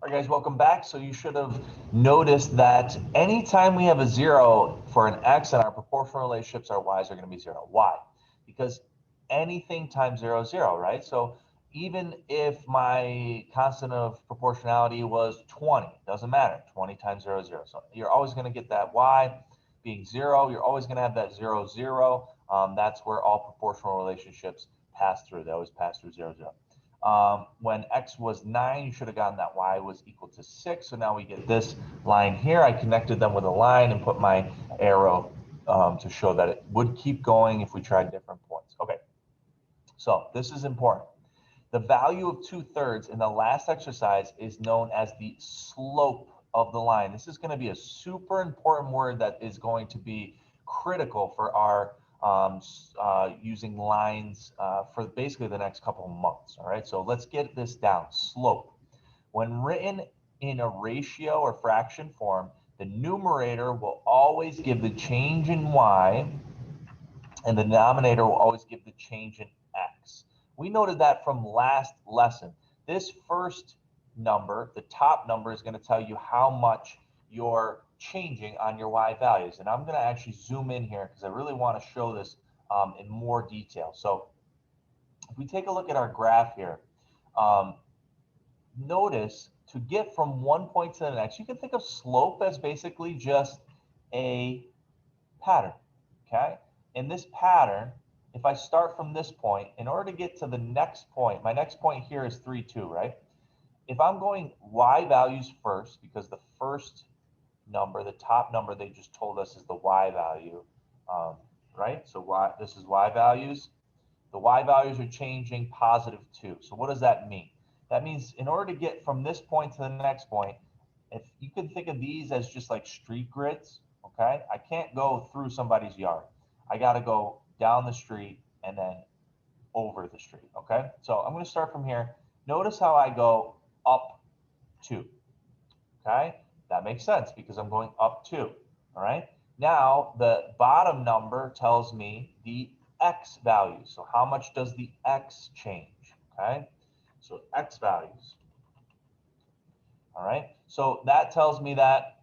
All right, guys, welcome back. So you should have noticed that anytime we have a zero for an x in our proportional relationships, our y's are going to be zero. Why? Because anything times zero is zero, right? So even if my constant of proportionality was 20, doesn't matter. 20 times zero is zero. So you're always going to get that y being zero. You're always going to have that zero, zero. That's where all proportional relationships pass through. They always pass through zero, zero. When x was 9, you should have gotten that y was equal to 6. So now we get this line here. I connected them with a line and put my arrow to show that it would keep going if we tried different points. Okay, so this is important. The value of 2/3 in the last exercise is known as the slope of the line. This is going to be a super important word that is going to be critical for our using lines for basically the next couple of months. All right, so let's get this down. Slope. When written in a ratio or fraction form, the numerator will always give the change in y, and the denominator will always give the change in x. We noted that from last lesson. This first number, the top number, is going to tell you how much you're changing on your y values. And I'm going to actually zoom in here because I really want to show this in more detail. So if we take a look at our graph here, notice to get from one point to the next, you can think of slope as basically just a pattern, okay? In this pattern, if I start from this point, in order to get to the next point, my next point here is 3, 2, right? If I'm going y values first, because the first number, the top number they just told us is the y value, right? So this is y values. The y values are changing positive 2. So what does that mean? That means in order to get from this point to the next point, if you can think of these as just like street grids, okay? I can't go through somebody's yard. I got to go down the street and then over the street, okay? So I'm going to start from here. Notice how I go up 2, okay? That makes sense because I'm going up 2, all right? Now, the bottom number tells me the x value. So how much does the x change, okay? So x values, all right? So that tells me that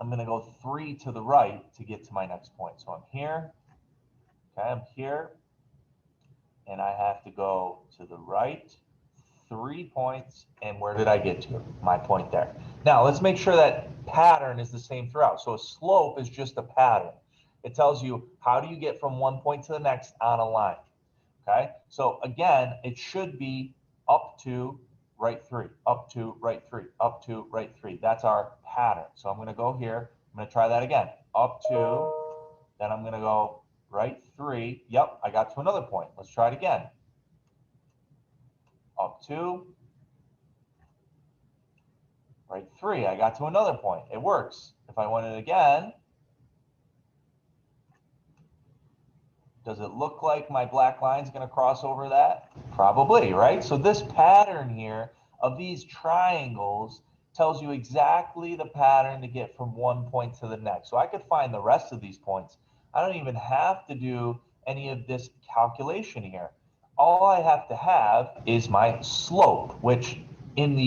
I'm going to go 3 to the right to get to my next point. So I'm here, okay, I'm here, and I have to go to the right 3 points, and where did I get to? My point there. Now, let's make sure that pattern is the same throughout. So a slope is just a pattern. It tells you how do you get from one point to the next on a line, okay? So again, it should be up 2, right 3, up 2, right 3, up 2, right 3. That's our pattern. So I'm going to go here. I'm going to try that again. Up 2, then I'm going to go right 3. Yep, I got to another point. Let's try it again. Up 2, right 3. I got to another point. It works. If I want it again, does it look like my black line is going to cross over that? Probably, right? So this pattern here of these triangles tells you exactly the pattern to get from one point to the next. So I could find the rest of these points. I don't even have to do any of this calculation here. All I have to have is my slope, which in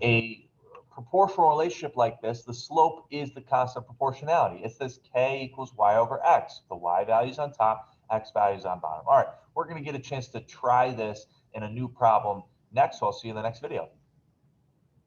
a proportional relationship like this, the slope is the constant proportionality. It says k equals y over x. The y values on top, x values on bottom. All right, we're going to get a chance to try this in a new problem next. So I'll see you in the next video.